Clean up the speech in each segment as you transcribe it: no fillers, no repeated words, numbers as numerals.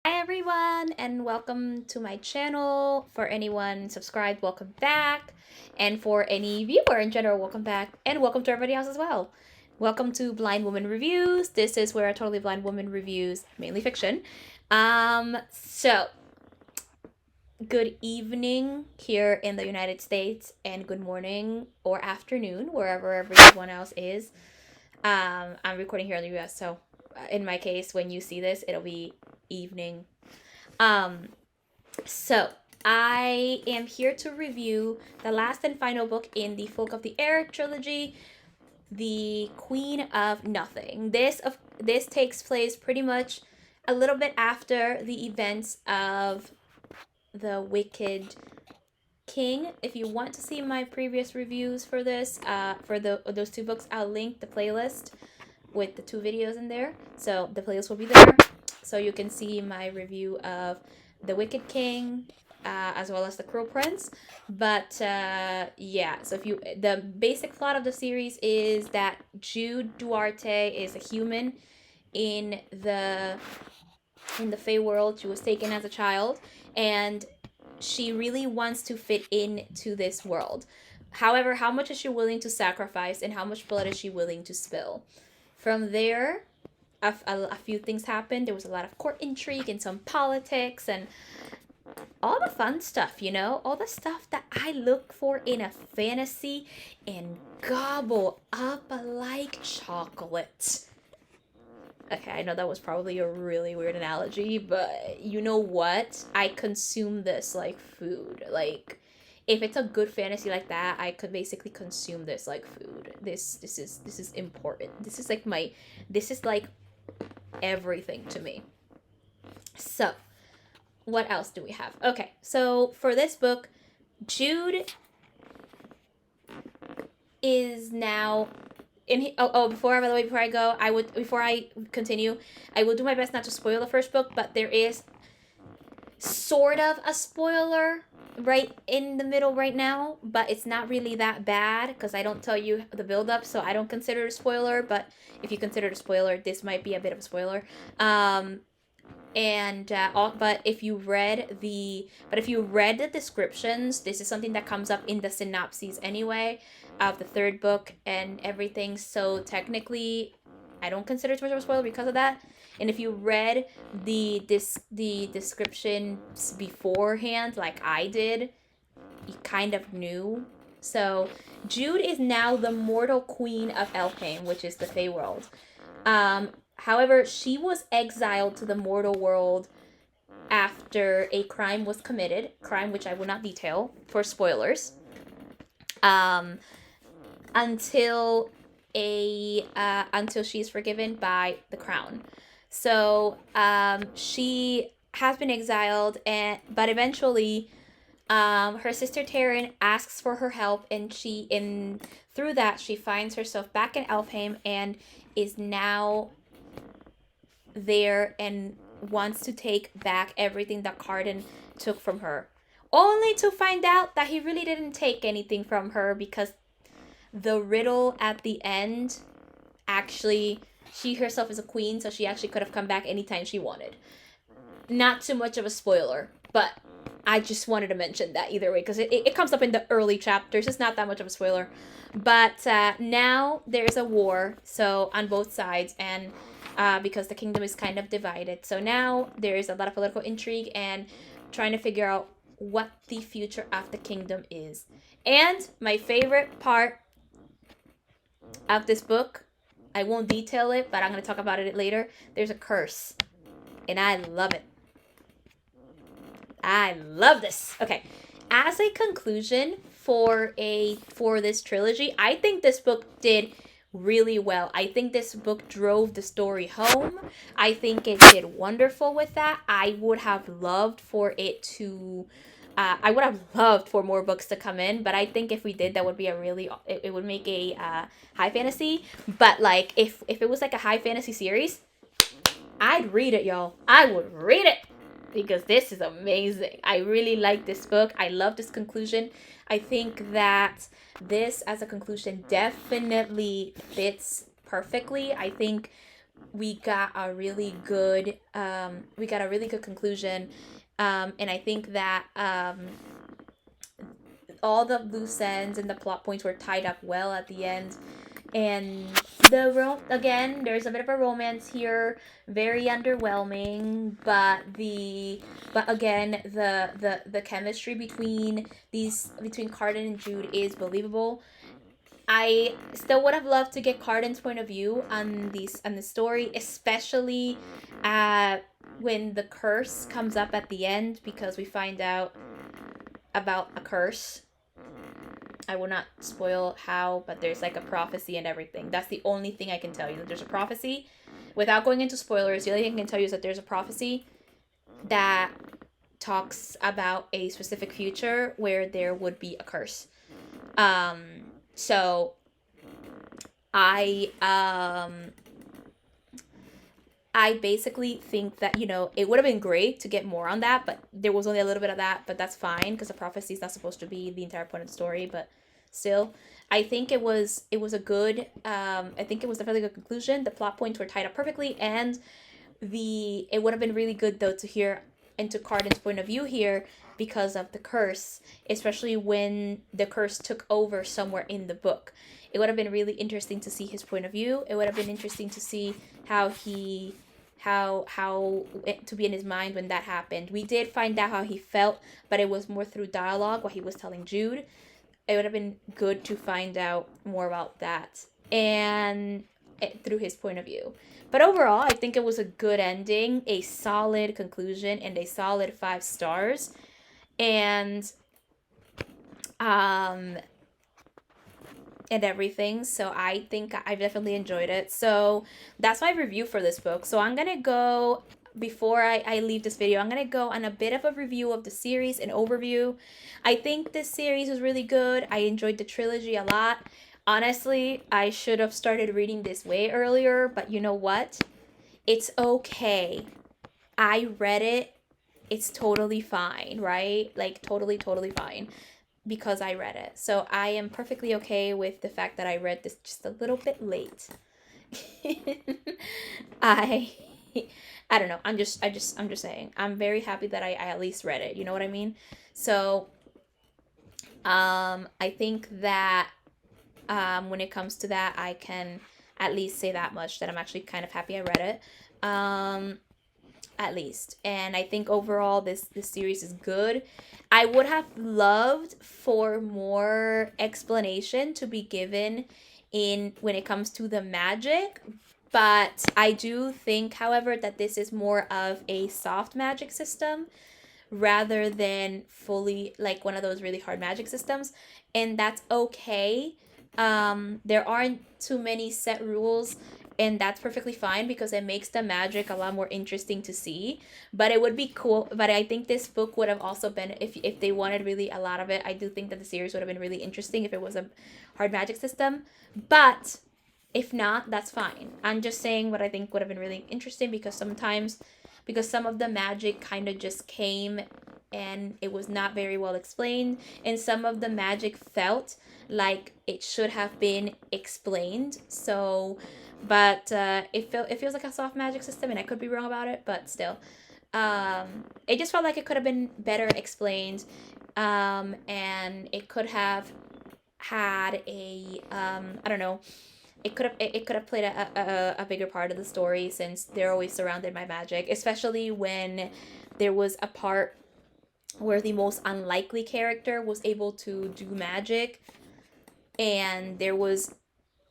Hi everyone and welcome to my channel. For anyone subscribed, welcome back. And for any viewer in general, welcome back. And welcome to everybody else as well. Welcome to Blind Woman Reviews. This is where a totally blind woman reviews mainly fiction. So good evening here in the United States and good morning or afternoon wherever everyone else is. I'm recording here in the US, so in my case, when you see this, it'll be evening. Um, so, I am here to review the last and final book in the Folk of the Air trilogy, The Queen of Nothing. This takes place pretty much a little bit after the events of the Wicked King. If you want to see my previous reviews for this, for those two books, I'll link the playlist with the two videos in there. So the playlist will be there, so you can see my review of the Wicked King, as well as the Cruel Prince. But yeah, so if you the basic plot of the series is that Jude Duarte is a human in the Fey world. She was taken as a child, and she really wants to fit into this world. However, how much is she willing to sacrifice, and how much blood is she willing to spill? From there, a few things happened. There was a lot of court intrigue and some politics and all the fun stuff, all the stuff that I look for in a fantasy and gobble up like chocolate. Okay, I know that was probably a really weird analogy, but you know what? I consume this like food. Like, if it's a good fantasy like that, I could basically consume this like food. This is important. This is like everything to me. So, what else do we have? Okay, so for this book, Jude is now before, by the way, before I go, before I continue, I will do my best not to spoil the first book, but there is sort of a spoiler right in the middle right now, but it's not really that bad because I don't tell you the build up, so I don't consider it a spoiler. But if you consider it a spoiler, this might be a bit of a spoiler. But if you read the descriptions, this is something that comes up in the synopses anyway of the third book and everything. So technically, I don't consider it too much of a spoiler because of that. And if you read the descriptions beforehand, like I did, you kind of knew. So Jude is now the mortal queen of Elfhame, which is the Fey world. However, she was exiled to the mortal world after a crime was committed, crime which I will not detail for spoilers. Until she's forgiven by the crown. So she has been exiled, but eventually, her sister Taryn asks for her help, and through that she finds herself back in Elfhame and is now there and wants to take back everything that Cardan took from her. Only to find out that he really didn't take anything from her, because the riddle at the end, actually, she herself is a queen, so she actually could have come back anytime she wanted. Not too much of a spoiler, but I just wanted to mention that either way, because it comes up in the early chapters. It's not that much of a spoiler. But now there's a war, so on both sides, and because the kingdom is kind of divided. So now there's a lot of political intrigue and trying to figure out what the future of the kingdom is. And my favorite part of this book, I won't detail it, but I'm going to talk about it later. There's a curse, and I love it. I love this. Okay, as a conclusion for this trilogy, I think this book did really well. I think this book drove the story home. I think it did wonderful with that. I would have loved for more books to come in, but I think if we did, that would be it would make a high fantasy. But like, if it was like a high fantasy series, I'd read it, y'all. I would read it, because this is amazing. I really like this book. I love this conclusion. I think that this as a conclusion definitely fits perfectly. I think we got a really good conclusion, and I think that all the loose ends and the plot points were tied up well at the end. And again, there's a bit of a romance here, very underwhelming, but again, the chemistry between Cardan and Jude is believable. I still would have loved to get Cardan's point of view on the story, especially when the curse comes up at the end, because we find out about a curse. I will not spoil how, but there's like a prophecy and everything. That's the only thing I can tell you, that there's a prophecy. Without going into spoilers, the only thing I can tell you is that there's a prophecy that talks about a specific future where there would be a curse. So I basically think that, it would have been great to get more on that, but there was only a little bit of that, but that's fine because the prophecy is not supposed to be the entire point of the story, but still, I think it was a good, I think it was definitely a good conclusion. The plot points were tied up perfectly, and it would have been really good, though, to hear into Cardan's point of view here because of the curse, especially when the curse took over somewhere in the book. It would have been really interesting to see his point of view. It would have been interesting to see how to be in his mind when that happened. We did find out how he felt, but it was more through dialogue, what he was telling Jude. It would have been good to find out more about that and through his point of view. But overall, I think it was a good ending, a solid conclusion, and a solid 5 stars. And everything. So I think I definitely enjoyed it. So that's my review for this book. So I'm gonna go, before I leave this video, I'm gonna go on a bit of a review of the series, an overview. I think this series was really good. I enjoyed the trilogy a lot. Honestly, I should have started reading this way earlier, but you know what? It's okay. I read it. It's totally fine, right? Like, totally, totally fine, because I read it. So I am perfectly okay with the fact that I read this just a little bit late. I I don't know. I'm just saying. I'm very happy that I at least read it. You know what I mean? So I think that when it comes to that, I can at least say that much, that I'm actually kind of happy I read it. At least. And I think overall this series is good. I would have loved for more explanation to be given in when it comes to the magic, but I do think, however, that this is more of a soft magic system rather than fully like one of those really hard magic systems, and that's okay. There aren't too many set rules, and that's perfectly fine because it makes the magic a lot more interesting to see. But it would be cool, but I think this book would have also been, if they wanted really a lot of it, I do think that the series would have been really interesting if it was a hard magic system. But if not, that's fine. I'm just saying what I think would have been really interesting, because some of the magic kind of just came and it was not very well explained, and some of the magic felt like it should have been explained. So, but it feels like a soft magic system, and I could be wrong about it, but still, it just felt like it could have been better explained, and it could have had a I don't know, it could have played a bigger part of the story, since they're always surrounded by magic, especially when there was a part where the most unlikely character was able to do magic, and there was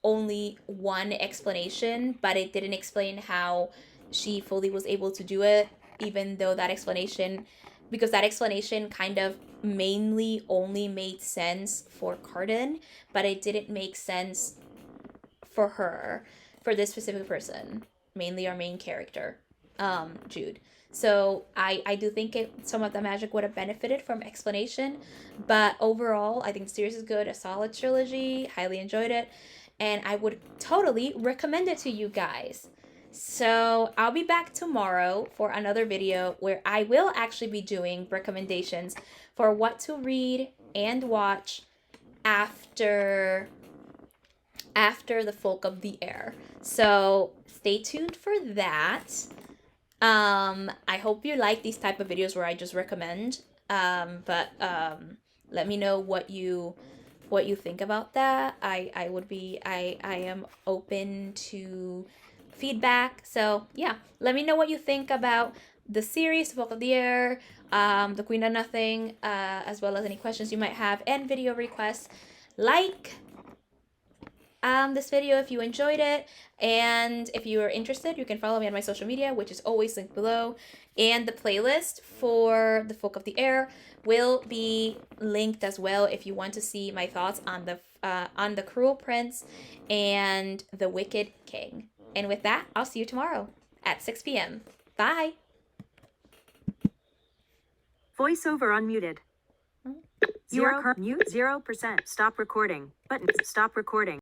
only one explanation, but it didn't explain how she fully was able to do it, even though that explanation kind of mainly only made sense for Cardan, but it didn't make sense for her, for this specific person, mainly our main character, Jude. So I do think some of the magic would have benefited from explanation, but overall, I think the series is good, a solid trilogy, highly enjoyed it, and I would totally recommend it to you guys. So I'll be back tomorrow for another video where I will actually be doing recommendations for what to read and watch after The Folk of the Air. So stay tuned for that. I hope you like these type of videos where I just recommend. But let me know what you think about that. I would be I am open to feedback. So yeah, let me know what you think about the series, Folk of the Air, The Queen of Nothing, as well as any questions you might have and video requests. Like this video if you enjoyed it, and if you are interested, you can follow me on my social media, which is always linked below, and the playlist for the Folk of the Air will be linked as well if you want to see my thoughts on the Cruel Prince and the Wicked King. And with that, I'll see you tomorrow at 6 p.m. Bye. Voiceover unmuted. You are 0% stop recording button. Stop recording.